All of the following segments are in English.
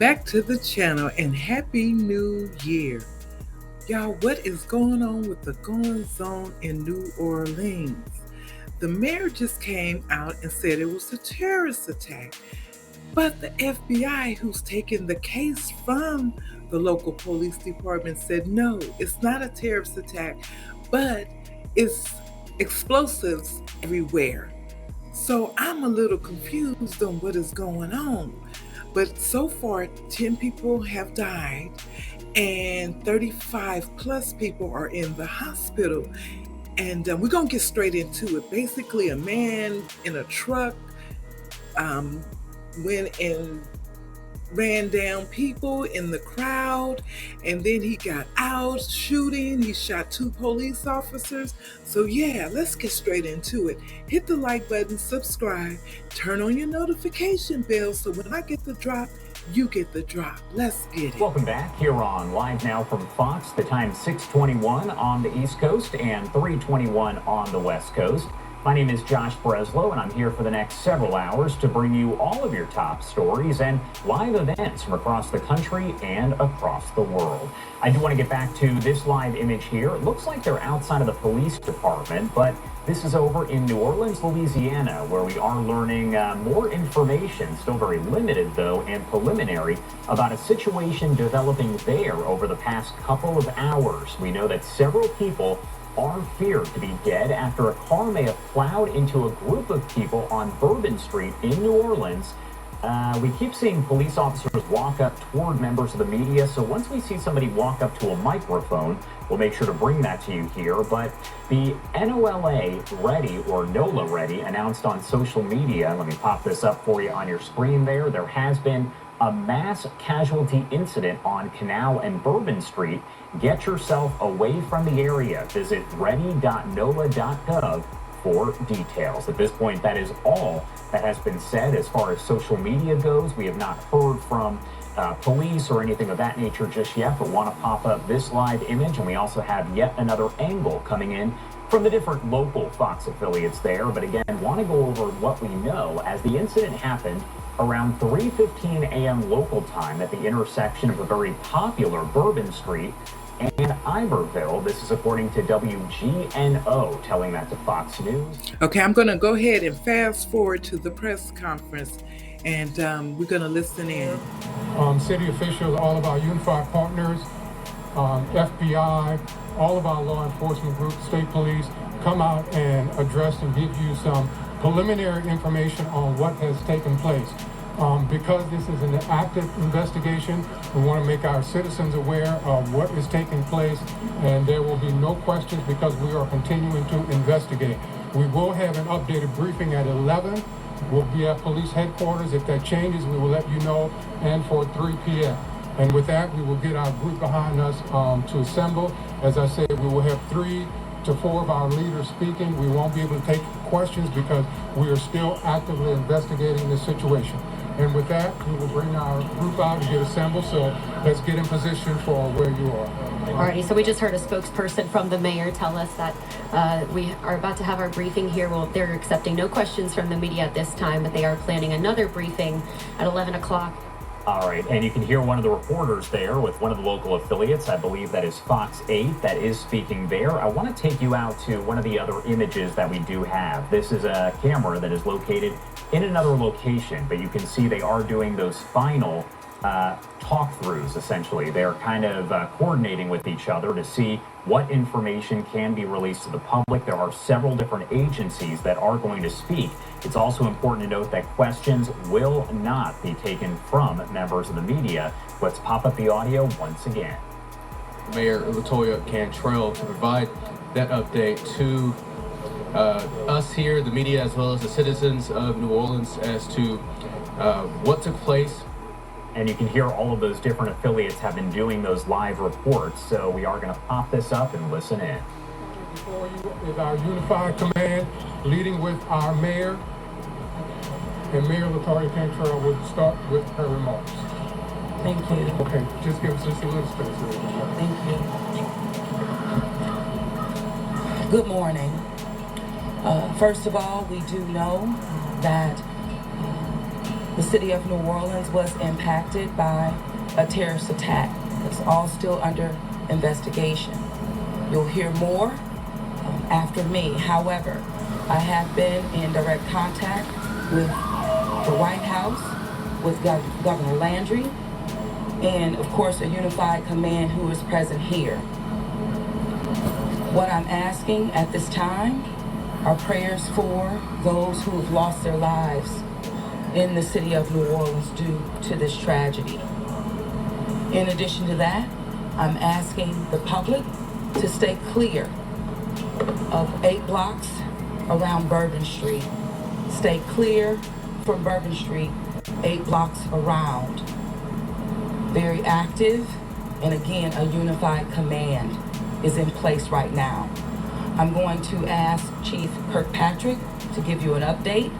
back to the channel and Happy New Year. Y'all, what is going on with the goings on in New Orleans? The mayor just came out and said it was a terrorist attack. But the FBI, who's taken the case from the local police department, said no, it's not a terrorist attack, but it's explosives everywhere. So I'm a little confused on what is going on. But so far, 10 people have died and 35 plus people are in the hospital. And we're going to get straight into it. Basically, a man in a truck went and ran down people in the crowd, and then he got out shooting. He shot 2 police officers. So yeah, let's get straight into it. Hit the like button, subscribe, turn on your notification bell so when I get the drop, you get the drop. Let's get it. Welcome back here on Live Now from Fox. The time 6:21 on the East Coast and 3:21 on the West Coast. My name is Josh Breslow, and I'm here for the next several hours to bring you all of your top stories and live events from across the country and across the world. I do want to get back to this live image here. It looks like they're outside of the police department, but this is over in New Orleans, Louisiana, where we are learning more information, still very limited though, and preliminary, about a situation developing there over the past couple of hours. We know that several people are feared to be dead after a car may have plowed into a group of people on Bourbon Street in New Orleans. We keep seeing police officers walk up toward members of the media, so once we see somebody walk up to a microphone, we'll make sure to bring that to you here. But the NOLA Ready, or NOLA Ready, announced on social media, let me pop this up for you on your screen there, there has been a mass casualty incident on Canal and Bourbon Street. Get yourself away from the area. Visit ready.nola.gov for details. At this point, that is all that has been said as far as social media goes. We have not heard from police or anything of that nature just yet, but want to pop up this live image, and we also have yet another angle coming in from the different local Fox affiliates there. But again, want to go over what we know as the incident happened around 3:15 a.m. local time at the intersection of a very popular Bourbon Street and Iberville. This is according to WGNO, telling that to Fox News. Okay, I'm going to go ahead and fast forward to the press conference, and we're going to listen in. City officials, all of our unified partners, FBI, all of our law enforcement groups, state police, come out and address and give you some preliminary information on what has taken place. Because this is an active investigation, we want to make our citizens aware of what is taking place, and there will be no questions because we are continuing to investigate. We will have an updated briefing at 11. We'll be at police headquarters. If that changes, we will let you know, and for 3 p.m. And with that, we will get our group behind us to assemble. As I said, we will have 3 to 4 of our leaders speaking. We won't be able to take questions because we are still actively investigating this situation. And with that, we will bring our group out and get assembled. So let's get in position for where you are. Alrighty, so we just heard a spokesperson from the mayor tell us that we are about to have our briefing here. Well, they're accepting no questions from the media at this time, but they are planning another briefing at 11 o'clock. All right, and you can hear one of the reporters there with one of the local affiliates. I believe that is Fox 8 that is speaking there. I want to take you out to one of the other images that we do have. This is a camera that is located in another location, but you can see they are doing those final talk-throughs, essentially. They're kind of coordinating with each other to see what information can be released to the public. There are several different agencies that are going to speak. It's also important to note that questions will not be taken from members of the media. Let's pop up the audio once again. Mayor Latoya Cantrell to provide that update to us here, the media, as well as the citizens of New Orleans as to what took place. And you can hear all of those different affiliates have been doing those live reports. So we are going to pop this up and listen in. Before you is our unified command, leading with our mayor. And Mayor Latoya Cantrell will start with her remarks. Thank you. Okay, just give us just a little space. Thank you. Good morning. First of all, we do know that the city of New Orleans was impacted by a terrorist attack. It's all still under investigation. You'll hear more after me. However, I have been in direct contact with the White House, with Governor Landry, and of course a unified command who is present here. What I'm asking at this time are prayers for those who have lost their lives in the city of New Orleans due to this tragedy. In addition to that, I'm asking the public to stay clear of 8 blocks around Bourbon Street. Stay clear from Bourbon Street, 8 blocks around. Very active, and again, a unified command is in place right now. I'm going to ask Chief Kirkpatrick to give you an update.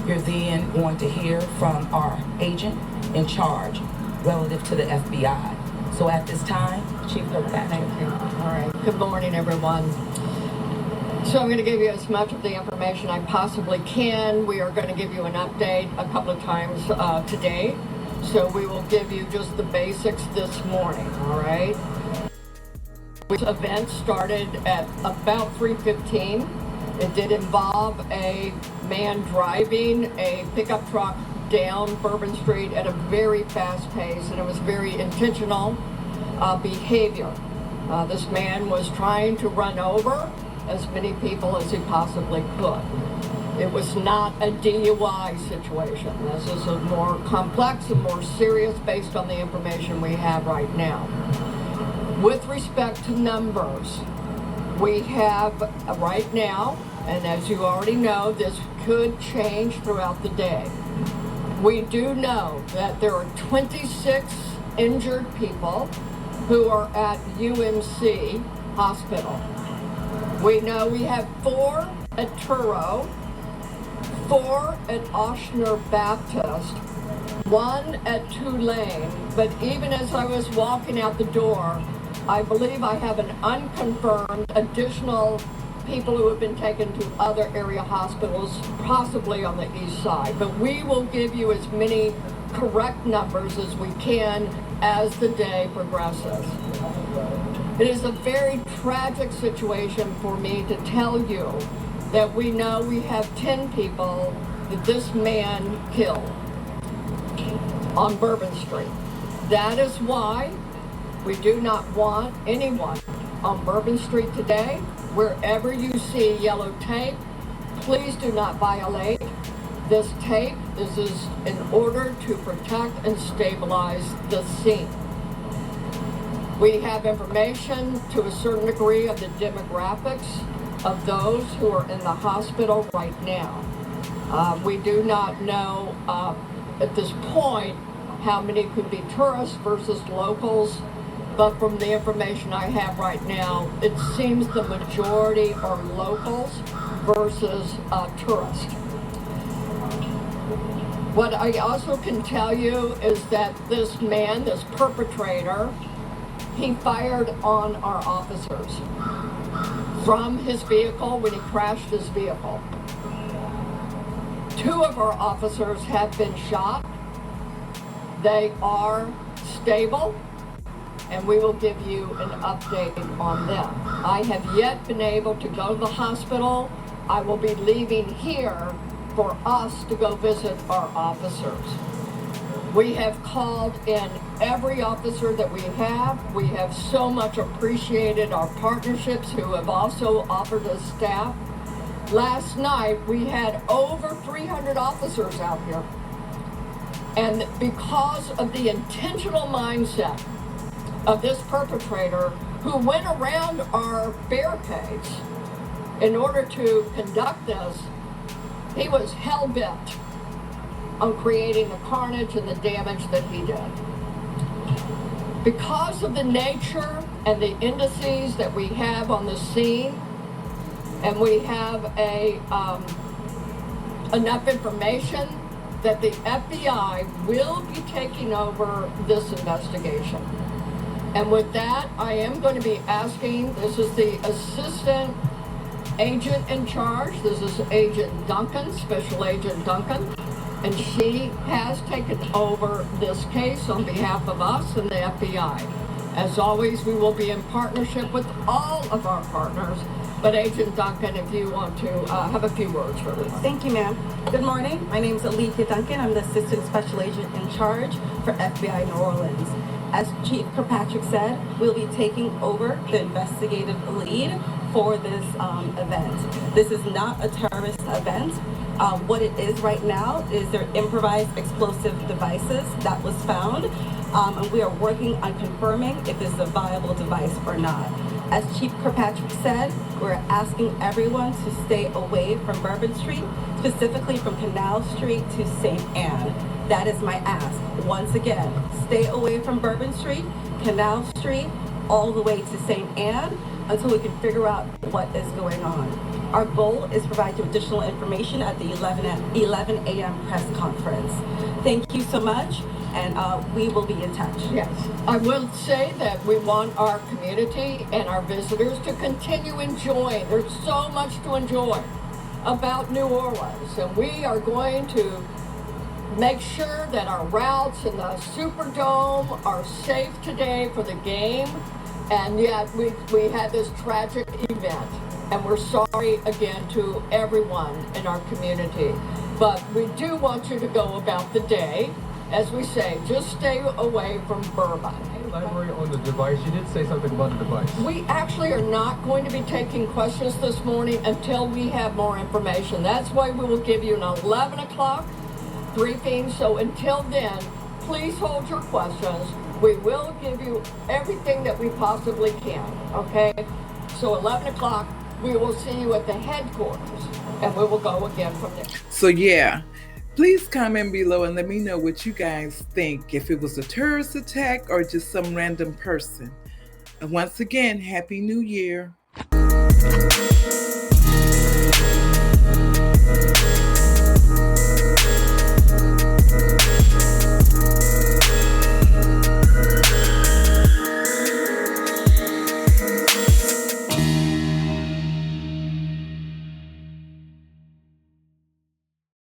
You're then going to hear from our agent in charge relative to the FBI. So at this time, Chief Kirkpatrick. Thank you. All right. Good morning, everyone. So I'm going to give you as much of the information I possibly can. We are going to give you an update a couple of times today. So we will give you just the basics this morning, all right? This event started at about 3:15. It did involve a man driving a pickup truck down Bourbon Street at a very fast pace, and it was very intentional behavior. This man was trying to run over as many people as he possibly could. It was not a DUI situation. This is a more complex and more serious based on the information we have right now. With respect to numbers, we have right now, and as you already know, this could change throughout the day. We do know that there are 26 injured people who are at UMC Hospital. We know we have 4 at Turo, 4 at Ochsner Baptist, 1 at Tulane, but even as I was walking out the door, I believe I have an unconfirmed additional people who have been taken to other area hospitals, possibly on the east side. But we will give you as many correct numbers as we can as the day progresses. It is a very tragic situation for me to tell you that we know we have 10 people that this man killed on Bourbon Street. That is why we do not want anyone on Bourbon Street today. Wherever you see yellow tape, please do not violate this tape. This is in order to protect and stabilize the scene. We have information to a certain degree of the demographics of those who are in the hospital right now. We do not know at this point how many could be tourists versus locals, but from the information I have right now, it seems the majority are locals versus tourists. What I also can tell you is that this man, this perpetrator, he fired on our officers from his vehicle when he crashed his vehicle. 2 of our officers have been shot. They are stable, and we will give you an update on them. I have yet been able to go to the hospital. I will be leaving here for us to go visit our officers. We have called in every officer that we have. We have so much appreciated our partnerships who have also offered us staff. Last night, we had over 300 officers out here. And because of the intentional mindset of this perpetrator who went around our barricades in order to conduct this, he was hell-bent on creating the carnage and the damage that he did. Because of the nature and the indices that we have on the scene, and we have enough information that the FBI will be taking over this investigation. And with that, I am going to be asking, this is the assistant agent in charge, this is Agent Duncan, Special Agent Duncan. and she has taken over this case on behalf of us and the FBI. As always, we will be in partnership with all of our partners. But Agent Duncan, if you want to have a few words for everyone. Thank you, ma'am. Good morning. My name is Alethea Duncan. I'm the Assistant Special Agent in charge for FBI New Orleans. As Chief Kirkpatrick said, we'll be taking over the investigative lead for this event. This is not a terrorist event. What it is right now is their improvised explosive devices that was found, and we are working on confirming if this is a viable device or not. As Chief Kirkpatrick said, we're asking everyone to stay away from Bourbon Street, specifically from Canal Street to St. Anne. That is my ask. Once again, stay away from Bourbon Street, Canal Street, all the way to St. Anne until we can figure out what is going on. Our goal is to provide you additional information at the 11 a.m. press conference. Thank you so much, and we will be in touch. Yes, I will say that we want our community and our visitors to continue enjoying. There's so much to enjoy about New Orleans, and we are going to make sure that our routes in the Superdome are safe today for the game. And yet we had this tragic event, and we're sorry again to everyone in our community. But we do want you to go about the day, as we say, just stay away from bourbon. Elaborate on the device. You did say something about the device. We actually are not going to be taking questions this morning until we have more information. That's why we will give you an 11 o'clock briefing. So until then, please hold your questions. We will give you everything that we possibly can, okay? So 11 o'clock, we will see you at the headquarters, and we will go again from there. So yeah, please comment below and let me know what you guys think, if it was a terrorist attack or just some random person. And once again, Happy New Year.